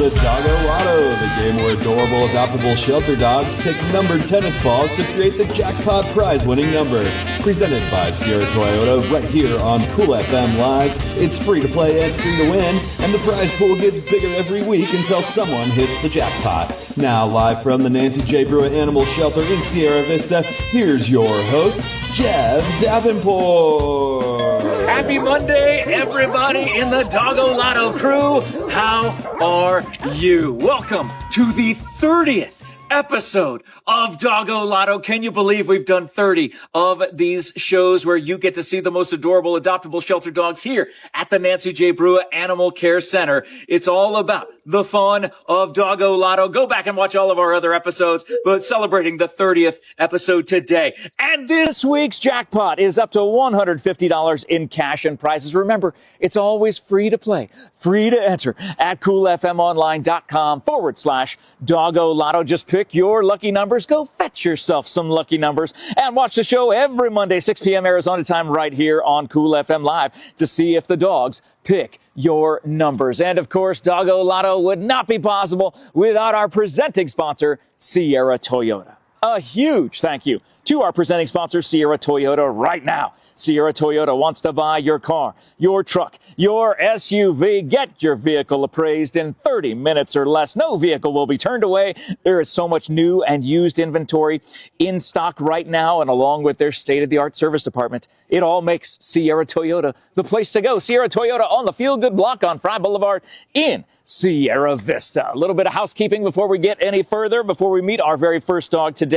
the Dogolotto, the game where adorable adoptable shelter dogs pick numbered tennis balls to create the jackpot prize-winning number. Presented by Sierra Toyota right here on Cool FM Live. It's free to play and free to win, and the prize pool gets bigger every week until someone hits the jackpot. Now, live from the Nancy J. Brewer Animal Shelter in Sierra Vista, here's your host, Jeff Davenport. Happy Monday, everybody in the Dogolotto crew. How are you? Welcome to the 30th episode of Dogolotto. Can you believe we've done 30 of these shows where you get to see the most adorable adoptable shelter dogs here at the Nancy J. Brewer Animal Care Center? It's all about the fun of Dogolotto. Go back and watch all of our other episodes, but celebrating the 30th episode today. And this week's jackpot is up to $150 in cash and prizes. Remember, it's always free to play, free to enter at coolfmonline.com/Dogolotto. Just pick your lucky numbers. Go fetch yourself some lucky numbers and watch the show every Monday, 6 p.m. Arizona time right here on Cool FM Live to see if the dogs pick your numbers. And of course, Dogolotto would not be possible without our presenting sponsor, Sierra Toyota. A huge thank you to our presenting sponsor, Sierra Toyota, right now. Sierra Toyota wants to buy your car, your truck, your SUV. Get your vehicle appraised in 30 minutes or less. No vehicle will be turned away. There is so much new and used inventory in stock right now, and along with their state-of-the-art service department, it all makes Sierra Toyota the place to go. Sierra Toyota on the Feel Good Block on Fry Boulevard in Sierra Vista. A little bit of housekeeping before we get any further, before we meet our very first dog today.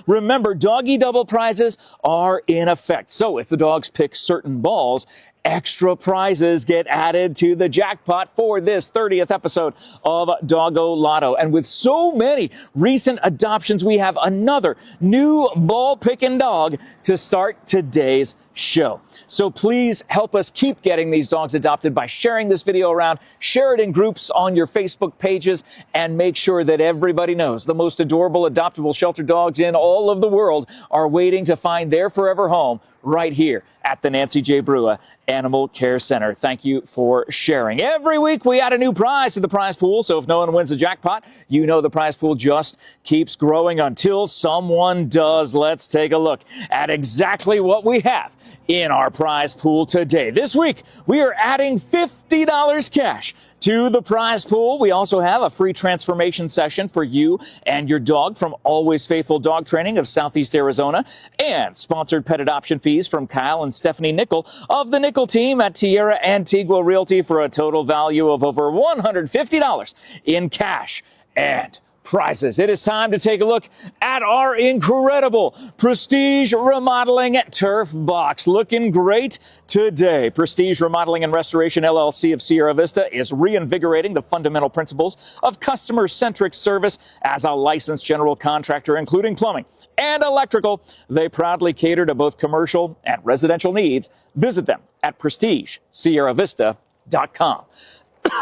Remember, Doggie Double Prizes are in effect. So if the dogs pick certain balls, extra prizes get added to the jackpot for this 30th episode of Dogolotto. And with so many recent adoptions, we have another new ball-picking dog to start today's show. So please help us keep getting these dogs adopted by sharing this video around, share it in groups on your Facebook pages, and make sure that everybody knows the most adorable adoptable shelter dogs in all of the world are waiting to find their forever home right here at the Nancy J. Brewer Animal Care Center. Thank you for sharing. Every week we add a new prize to the prize pool, so if no one wins the jackpot, you know the prize pool just keeps growing until someone does. Let's take a look at exactly what we have in our prize pool today. This week, we are adding $50 cash to the prize pool. We also have a free transformation session for you and your dog from Always Faithful Dog Training of Southeast Arizona, and sponsored pet adoption fees from Kyle and Stephanie Nickell of the Nickell team at Tierra Antigua Realty for a total value of over $150 in cash and prizes. It is time to take a look at our incredible Prestige Remodeling Turf Box. Looking great today. Prestige Remodeling and Restoration LLC of Sierra Vista is reinvigorating the fundamental principles of customer-centric service as a licensed general contractor, including plumbing and electrical. They proudly cater to both commercial and residential needs. Visit them at prestigesierravista.com.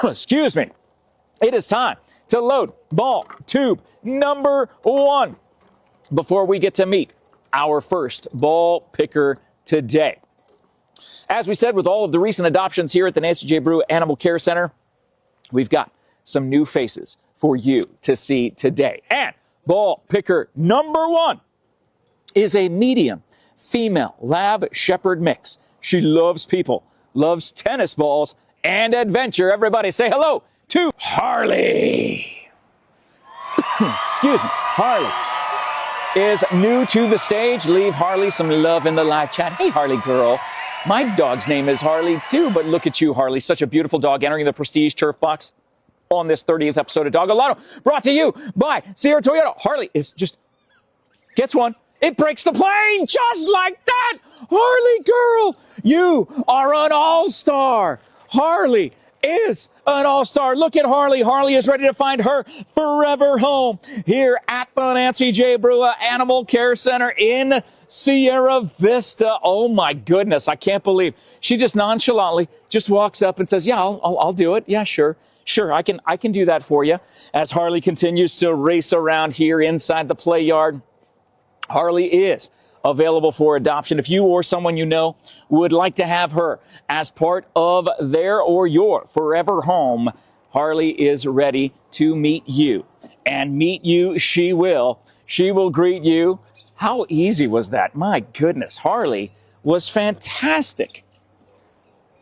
Excuse me. It is time to load ball tube number 1 before we get to meet our first ball picker today. As we said, with all of the recent adoptions here at the Nancy J. Brewer Animal Care Center, we've got some new faces for you to see today. And ball picker number 1 is a medium female lab shepherd mix. She loves people, loves tennis balls, and adventure. Everybody say hello to Harley. Excuse me. Harley is new to the stage. Leave Harley some love in the live chat. Hey, Harley girl. My dog's name is Harley too, but look at you, Harley. Such a beautiful dog entering the Prestige Turf Box on this 30th episode of Dogolotto. Brought to you by Sierra Toyota. Harley is just gets one. It breaks the plane just like that. Harley girl, you are an all-star. Harley is an all-star. Look at Harley. Harley is ready to find her forever home here at the Nancy J. Brewer Animal Care Center in Sierra Vista. Oh my goodness, I can't believe she just nonchalantly just walks up and says, "Yeah, I'll do it. Yeah, sure, I can do that for you." As Harley continues to race around here inside the play yard, Harley is available for adoption. If you or someone you know would like to have her as part of their or your forever home, Harley is ready to meet you. And meet you she will. She will greet you. How easy was that? My goodness, Harley was fantastic.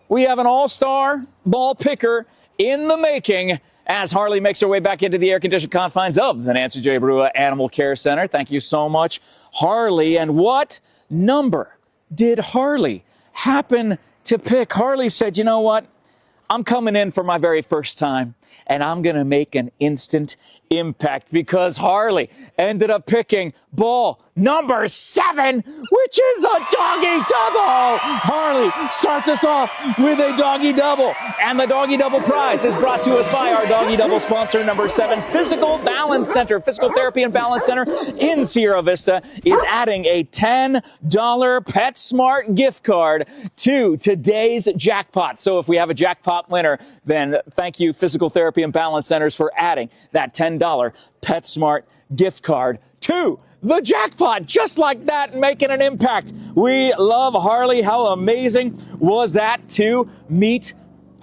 We have an all-star ball picker in the making as Harley makes her way back into the air-conditioned confines of the Nancy J. Brewer Animal Care Center. Thank you so much, Harley. And what number did Harley happen to pick? Harley said, you know what? I'm coming in for my very first time, and I'm going to make an instant impact because Harley ended up picking ball number 7, which is a doggy double. Harley starts us off with a doggy double, and the Doggie Double Prize is brought to us by our Doggie Double sponsor, number 7, Fyzical Balance Center. Physical Therapy and Balance Center in Sierra Vista is adding a $10 PetSmart gift card to today's jackpot. So if we have a jackpot winner, then thank you, Physical Therapy and Balance Centers, for adding that $10 PetSmart gift card to the jackpot, just like that, making an impact. We love Harley. How amazing was that to meet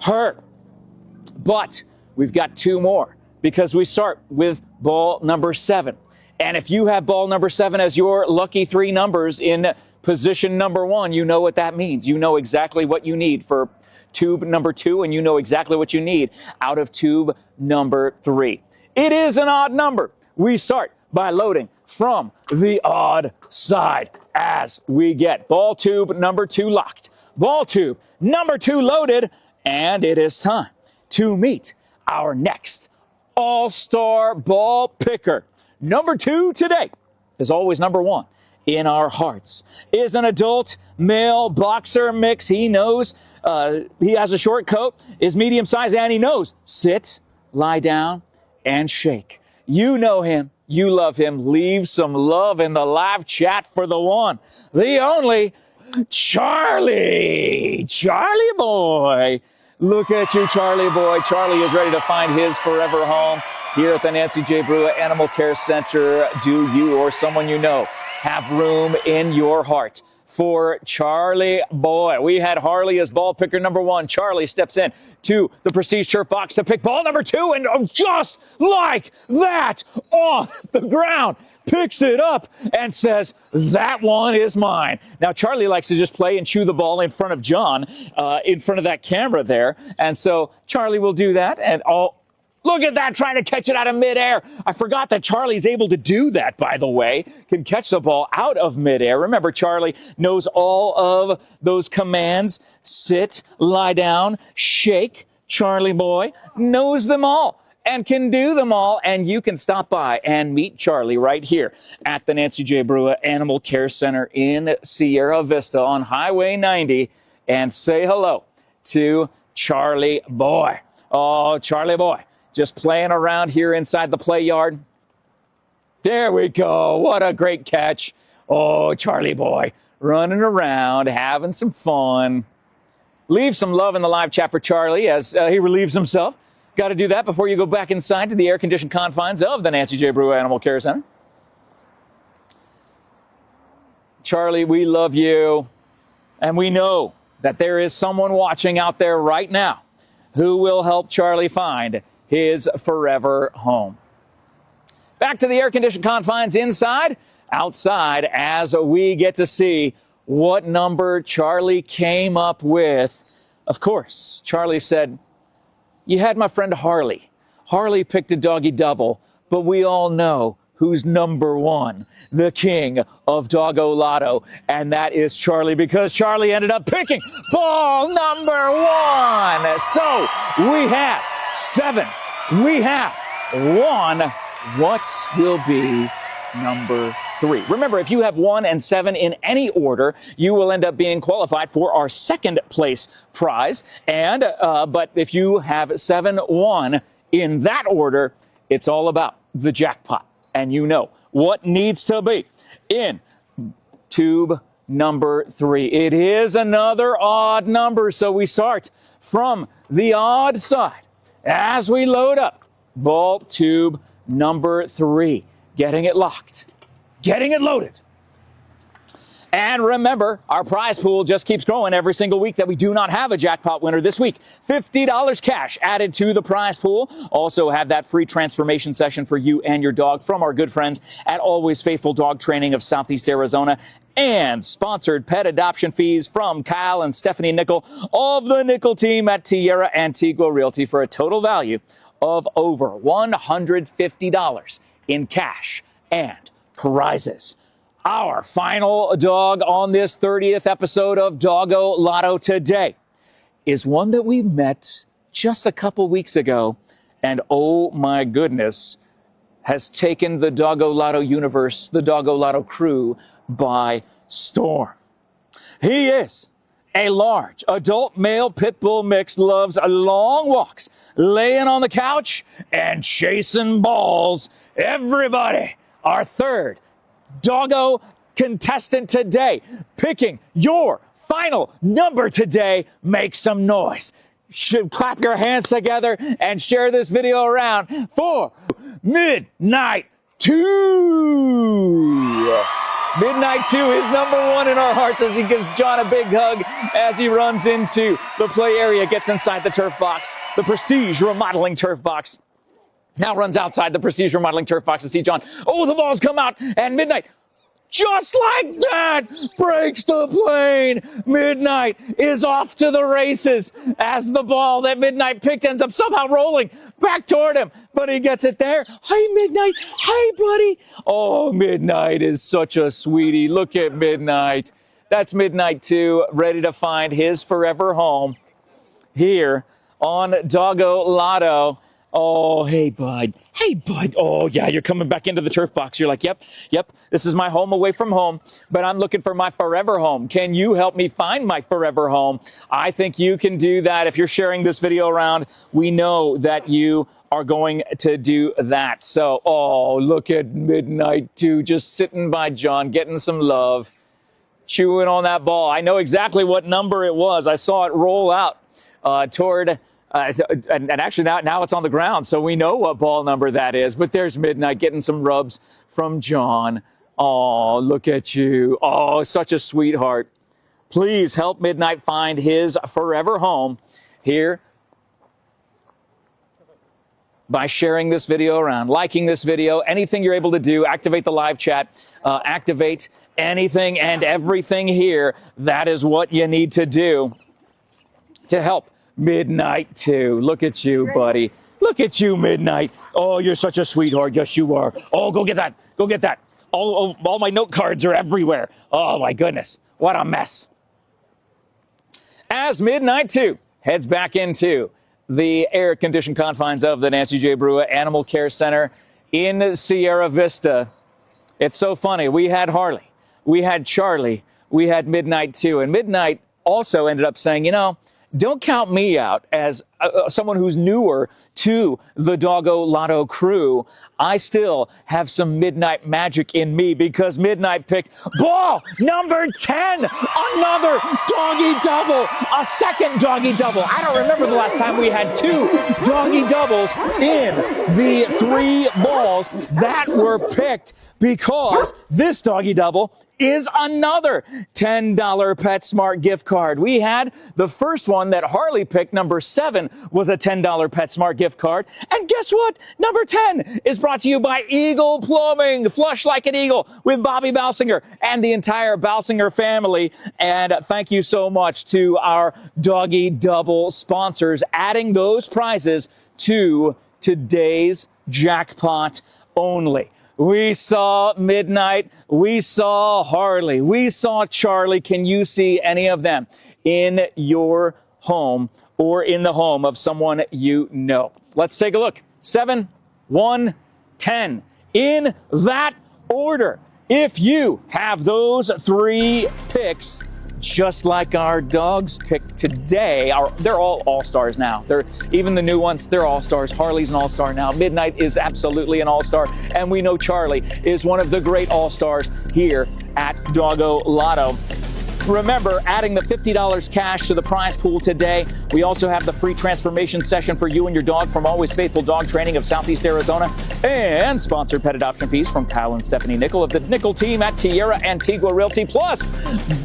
her? But we've got 2 more because we start with ball number 7. And if you have ball number 7 as your lucky 3 numbers in position number 1, you know what that means. You know exactly what you need for tube number 2, and you know exactly what you need out of tube number 3. It is an odd number. We start by loading from the odd side as we get ball tube number 2 locked, ball tube number 2 loaded, and it is time to meet our next all-star ball picker. Number 2 today is always number 1 in our hearts, is an adult male boxer mix. He knows he has a short coat, is medium size, and he knows sit, lie down, and shake. You know him. You love him. Leave some love in the live chat for the one, the only, Charlie. Charlie boy. Look at you, Charlie boy. Charlie is ready to find his forever home here at the Nancy J. Brewer Animal Care Center. Do you or someone you know have room in your heart for Charlie boy? We had Harley as ball picker number 1. Charlie steps in to the Prestige Turf box to pick ball number 2, and just like that, off the ground, picks it up and says, that one is mine. Now, Charlie likes to just play and chew the ball in front of John, in front of that camera there. And so Charlie will do that, and look at that, trying to catch it out of midair. I forgot that Charlie's able to do that, by the way. Can catch the ball out of midair. Remember, Charlie knows all of those commands. Sit, lie down, shake. Charlie boy knows them all and can do them all. And you can stop by and meet Charlie right here at the Nancy J. Brewer Animal Care Center in Sierra Vista on Highway 90 and say hello to Charlie boy. Oh, Charlie boy. Just playing around here inside the play yard. There we go. What a great catch. Oh, Charlie boy, running around, having some fun. Leave some love in the live chat for Charlie as he relieves himself. Got to do that before you go back inside to the air-conditioned confines of the Nancy J. Brewer Animal Care Center. Charlie, we love you. And we know that there is someone watching out there right now who will help Charlie find his forever home. Back to the air-conditioned confines inside, outside, as we get to see what number Charlie came up with. Of course, Charlie said, you had my friend Harley. Harley picked a doggy double, but we all know who's number 1, the king of Dogolotto, and that is Charlie, because Charlie ended up picking ball number 1. So we have 7. We have 1. What will be number 3? Remember, if you have 1 and 7 in any order, you will end up being qualified for our second place prize. And but if you have 7, 1 in that order, it's all about the jackpot. And you know what needs to be in tube number 3. It is another odd number, so we start from the odd side as we load up ball tube number 3, getting it locked, getting it loaded. And remember, our prize pool just keeps growing every single week that we do not have a jackpot winner this week. $50 cash added to the prize pool. Also have that free transformation session for you and your dog from our good friends at Always Faithful Dog Training of Southeast Arizona. And sponsored pet adoption fees from Kyle and Stephanie Nickell of the Nickell team at Tierra Antigua Realty for a total value of over $150 in cash and prizes. Our final dog on this 30th episode of Dogolotto today is one that we met just a couple weeks ago, and oh my goodness, has taken the Dogolotto universe, the Dogolotto crew, by storm. He is a large adult male pit bull mix, loves long walks, laying on the couch, and chasing balls. Everybody, our third Doggo contestant today, picking your final number today. Make some noise. Should clap your hands together and share this video around for Midnight 2. Midnight 2 is number 1 in our hearts as he gives John a big hug as he runs into the play area, gets inside the turf box, the Prestige Remodeling turf box. Now runs outside the Prestige Remodeling turf box to see John. Oh, the balls come out, and Midnight, just like that, breaks the plane. Midnight is off to the races as the ball that Midnight picked ends up somehow rolling back toward him, but he gets it there. Hi, Midnight. Hi, buddy. Oh, Midnight is such a sweetie. Look at Midnight. That's Midnight 2, ready to find his forever home here on Dogolotto. Oh, hey, bud. Hey, bud. Oh, yeah, you're coming back into the turf box. You're like, yep, this is my home away from home, but I'm looking for my forever home. Can you help me find my forever home? I think you can do that. If you're sharing this video around, we know that you are going to do that. So, oh, look at Midnight 2 just sitting by John, getting some love, chewing on that ball. I know exactly what number it was. I saw it roll out toward... and actually now it's on the ground, so we know what ball number that is. But there's Midnight getting some rubs from John. Oh, look at you. Oh, such a sweetheart. Please help Midnight find his forever home here by sharing this video around, liking this video, anything you're able to do. Activate the live chat, activate anything and everything here. That is what you need to do to help Midnight 2. Look at you, buddy. Look at you, Midnight. Oh, you're such a sweetheart. Yes, you are. Oh, go get that. Go get that. All my note cards are everywhere. Oh, my goodness. What a mess. As Midnight 2 heads back into the air-conditioned confines of the Nancy J. Brewer Animal Care Center in Sierra Vista, it's so funny. We had Harley. We had Charlie. We had Midnight 2. And Midnight also ended up saying, you know, don't count me out as someone who's newer to the Dogolotto crew. I still have some Midnight magic in me because Midnight picked ball number 10, another doggy double, a second doggy double. I don't remember the last time we had 2 doggy doubles in the 3 balls that were picked, because this doggy double is another $10 PetSmart gift card. We had the first one that Harley picked, number 7, was a $10 PetSmart gift card. And guess what? Number 10 is brought to you by Eagle Plumbing. Flush like an eagle with Bobby Balsinger and the entire Balsinger family. And thank you so much to our Doggie Double sponsors, adding those prizes to today's jackpot only. We saw Midnight, we saw Harley, we saw Charlie. Can you see any of them in your home or in the home of someone you know? Let's take a look. 7, 1, 10. In that order. If you have those 3 picks, just like our dogs picked today, they're all all-stars now. Even the new ones, they're all-stars. Harley's an all-star now. Midnight is absolutely an all-star. And we know Charlie is one of the great all-stars here at Dogolotto. Remember, adding the $50 cash to the prize pool today. We also have the free transformation session for you and your dog from Always Faithful Dog Training of Southeast Arizona, and sponsored pet adoption fees from Kyle and Stephanie Nickell of the Nickell team at Tierra, Antigua, Realty. Plus,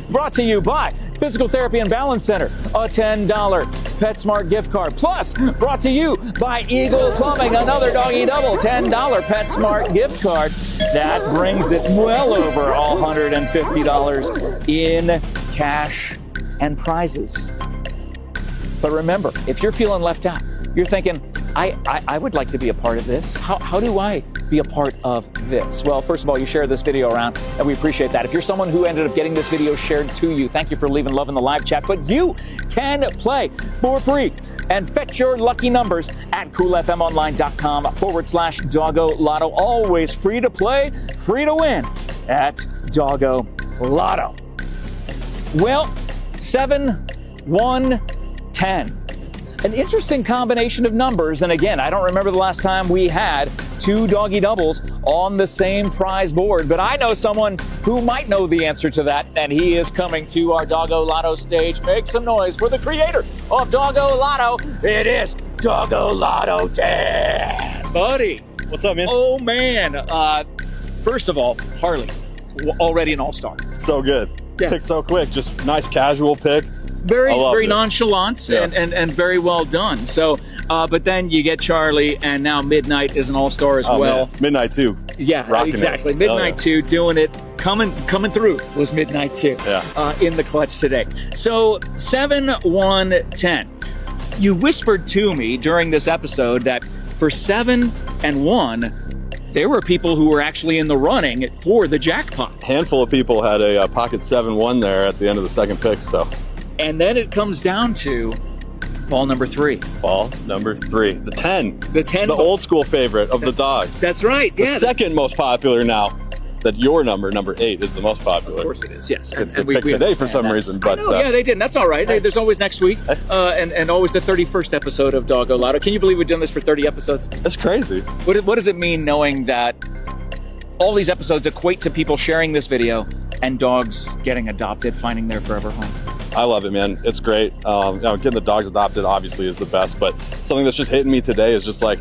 brought to you by Physical Therapy and Balance Center, a $10 PetSmart gift card. Plus, brought to you by Eagle Plumbing, another Doggie Double $10 PetSmart gift card. That brings it well over $150 in cash and prizes. But remember, if you're feeling left out, you're thinking, I would like to be a part of this. How do I be a part of this? Well, first of all, you share this video around, and we appreciate that. If you're someone who ended up getting this video shared to you, thank you for leaving love in the live chat. But you can play for free and fetch your lucky numbers at coolfmonline.com/Dogolotto. Always free to play, free to win at Dogolotto. Well, 7, 1, 10. An interesting combination of numbers. And again, I don't remember the last time we had two Doggie Doubles on the same prize board, but I know someone who might know the answer to that, and he is coming to our Dogolotto stage. Make some noise for the creator of Dogolotto. It is Dogolotto Dan. Buddy. What's up, man? Oh, man. First of all, Harley, already an all-star. So good. Yeah. Picked so quick. Just nice casual pick. Very nonchalant and very well done. So, but then you get Charlie, and now Midnight is an all-star as well. Man. Midnight 2. Yeah, Rocking exactly. It. Midnight 2 doing it. Coming through was Midnight 2 in the clutch today. So 7, 1, 10. You whispered to me during this episode that for 7 and 1, there were people who were actually in the running for the jackpot. Handful of people had a pocket 7-1 there at the end of the second pick. So. And then it comes down to ball number 3. Ball number 3. The 10. The 10. The old school favorite of the dogs. That's right. The second most popular now. That your number 8, is the most popular. Of course it is, yes. And we picked today for some reason. But yeah, they didn't. That's all right. There's always next week and always the 31st episode of Dogolotto. Can you believe we've done this for 30 episodes? That's crazy. What does it mean knowing that all these episodes equate to people sharing this video and dogs getting adopted, finding their forever home? I love it, man. It's great. Getting the dogs adopted obviously is the best, but something that's just hitting me today is just like,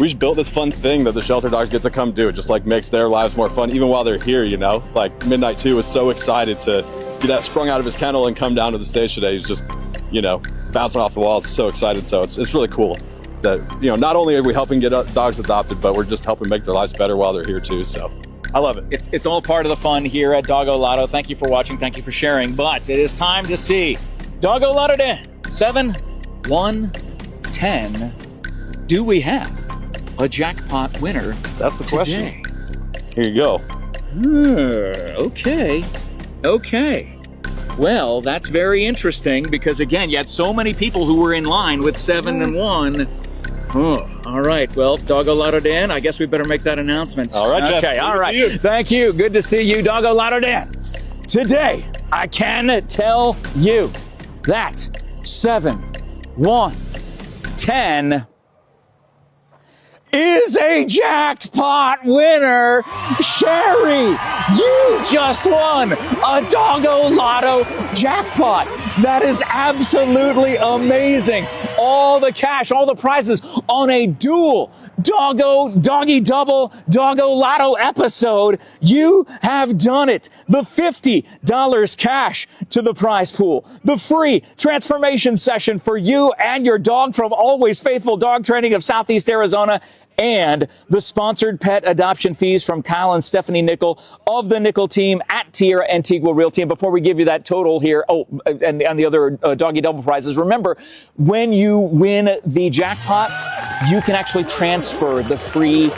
we just built this fun thing that the shelter dogs get to come do. It just like makes their lives more fun, even while they're here, you know? Like Midnight 2 was so excited to get that sprung out of his kennel and come down to the stage today. He's just, bouncing off the walls. So excited. So it's really cool that, not only are we helping get dogs adopted, but we're just helping make their lives better while they're here too. So I love it. It's all part of the fun here at Dogolotto. Thank you for watching. Thank you for sharing. But it is time to see Dogolotto Dan. 7, 1, 10. Do we have a jackpot winner? That's the today? question. Here you go. Okay. Well, that's very interesting because, again, you had so many people who were in line with 7 and 1. Oh, all right. Well, Dogolotto Dan, I guess we better make that announcement. All right, Jeff. Okay, all right. Thank you. Good to see you, Dogolotto Dan. Today, I can tell you that 7, 1, 10 is a jackpot winner. Sherry, you just won a Dogolotto jackpot. That is absolutely amazing. All the cash, all the prizes on a dual Doggie Double Dogolotto episode. You have done it. The $50 cash to the prize pool. The free transformation session for you and your dog from Always Faithful Dog Training of Southeast Arizona. And the sponsored pet adoption fees from Kyle and Stephanie Nickell of the Nickell team at Tierra, Antigua, Realty. And before we give you that total here, and the other Doggie Double Prizes, remember, when you win the jackpot, you can actually transfer the free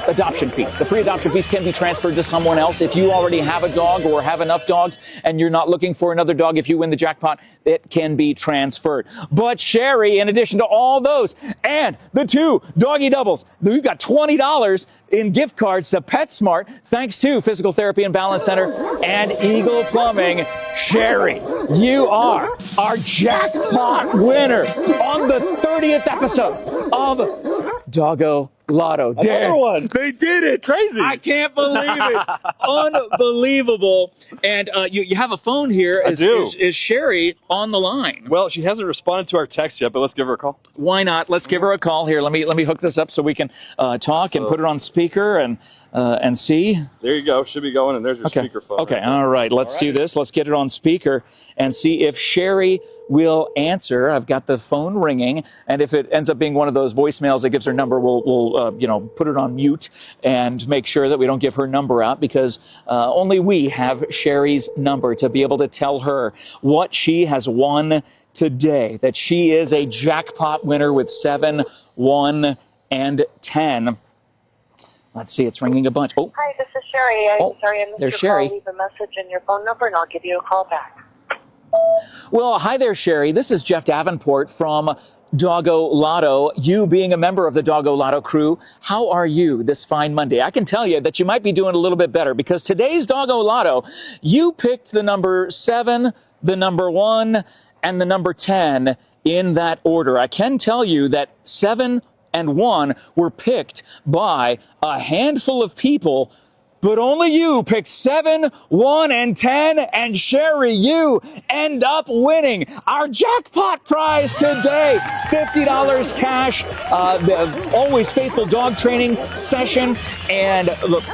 adoption fees. The free adoption fees can be transferred to someone else. If you already have a dog or have enough dogs and you're not looking for another dog, if you win the jackpot, it can be transferred. But Sherry, in addition to all those and the 2 Doggie Doubles, we've got $20 in gift cards to PetSmart, thanks to Physical Therapy and Balance Center and Eagle Plumbing. Sherry, you are our jackpot winner on the 30th episode of Dogolotto. Lotto did. Another one. They did it. Crazy. I can't believe it. Unbelievable. And you have a phone here. I do. Is Sherry on the line? Well, she hasn't responded to our text yet, but let's give her a call. Why not? Let's give her a call here. Let me hook this up so we can talk and put it on speaker and see. There you go. Should be going, and there's your speakerphone. Okay. All right. Let's do this. Let's get it on speaker and see if Sherry will answer. I've got the phone ringing, and if it ends up being one of those voicemails that gives her number, we'll put it on mute and make sure that we don't give her number out, because only we have Sherry's number to be able to tell her what she has won today, that she is a jackpot winner with 7, 1, and 10. Let's see, it's ringing a bunch. Oh, hi, this is Sherry. I'm sorry I missed there's your Sherry. call. Leave a message and your phone number, and I'll give you a call back. Well, hi there, Sherry. This is Jeff Davenport from Dogolotto. You being a member of the Dogolotto crew, how are you this fine Monday? I can tell you that you might be doing a little bit better, because today's Dogolotto, you picked the number 7, the number 1, and the number 10 in that order. I can tell you that 7 and 1 were picked by a handful of people, but only you picked 7, 1, and 10, and Sherry, you end up winning our jackpot prize today. $50 cash, the always faithful dog training session, and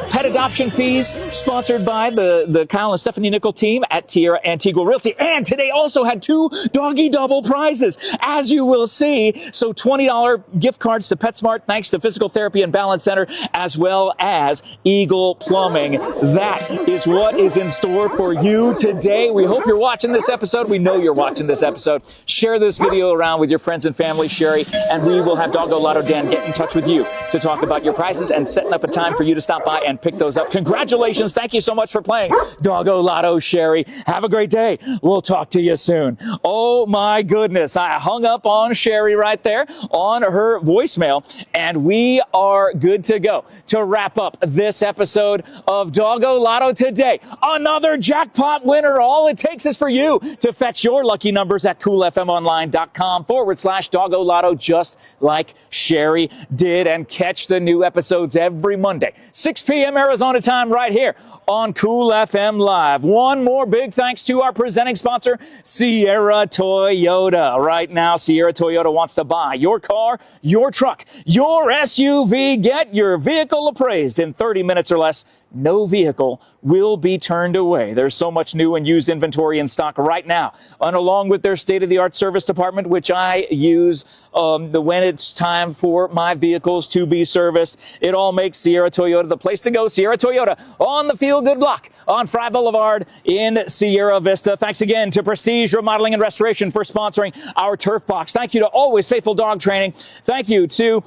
pet adoption fees sponsored by the Kyle and Stephanie Nickell team at Tierra, Antigua, Realty. And today also had 2 Doggie Double Prizes, as you will see. So $20 gift cards to PetSmart, thanks to Physical Therapy and Balance Center, as well as Eagle Plumbing. That is what is in store for you today. We hope you're watching this episode. We know you're watching this episode. Share this video around with your friends and family, Sherry, and we will have Dogolotto Dan get in touch with you to talk about your prizes and setting up a time for you to stop by and pick those up. Congratulations. Thank you so much for playing Dogolotto, Sherry. Have a great day. We'll talk to you soon. Oh my goodness. I hung up on Sherry right there on her voicemail, and we are good to go to wrap up this episode of Dogolotto today. Another jackpot winner. All it takes is for you to fetch your lucky numbers at coolfmonline.com/Dogolotto, just like Sherry did, and catch the new episodes every Monday, 6 p.m. Arizona time, right here on Cool FM Live. One more big thanks to our presenting sponsor, Sierra Toyota. Right now, Sierra Toyota wants to buy your car, your truck, your SUV. Get your vehicle appraised in 30 minutes or less. No vehicle will be turned away. There's so much new and used inventory in stock right now. And along with their state-of-the-art service department, which I use when it's time for my vehicles to be serviced, it all makes Sierra Toyota the place to go. Sierra Toyota on the Feel Good block on Fry Boulevard in Sierra Vista. Thanks again to Prestige Remodeling and Restoration for sponsoring our Turf Box. Thank you to Always Faithful Dog Training. Thank you to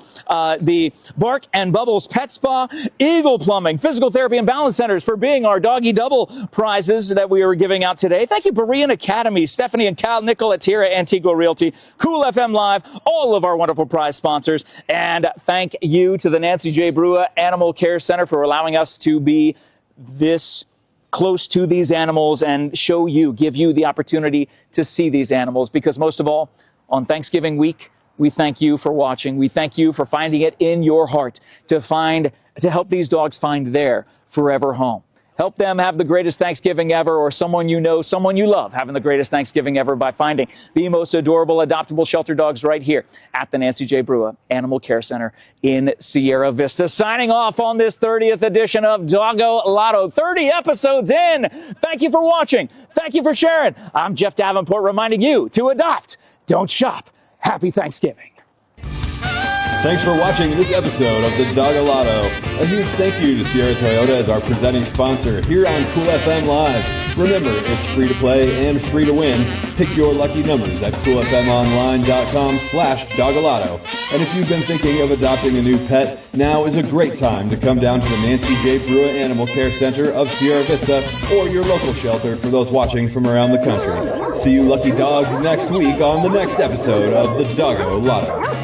the Bark and Bubbles Pet Spa, Eagle Plumbing, Physical Therapy and Balance Centers for being our Doggie Double Prizes that we are giving out today. Thank you, Berean Academy, Stephanie and Cal Nickell at Tierra, Antigua Realty, Cool FM Live, all of our wonderful prize sponsors. And thank you to the Nancy J. Brewer Animal Care Center for allowing us to be this close to these animals and give you the opportunity to see these animals. Because most of all, on Thanksgiving week, we thank you for watching. We thank you for finding it in your heart to help these dogs find their forever home. Help them have the greatest Thanksgiving ever, or someone you know, someone you love having the greatest Thanksgiving ever by finding the most adorable adoptable shelter dogs right here at the Nancy J. Brewer Animal Care Center in Sierra Vista. Signing off on this 30th edition of Dogolotto. 30 episodes in. Thank you for watching. Thank you for sharing. I'm Jeff Davenport reminding you to adopt, don't shop. Happy Thanksgiving. Thanks for watching this episode of the Dogolotto. A huge thank you to Sierra Toyota as our presenting sponsor here on Cool FM Live. Remember, it's free to play and free to win. Pick your lucky numbers at coolfmonline.com/Dogolotto. And if you've been thinking of adopting a new pet, now is a great time to come down to the Nancy J. Brewer Animal Care Center of Sierra Vista, or your local shelter for those watching from around the country. See you lucky dogs next week on the next episode of the Dogolotto.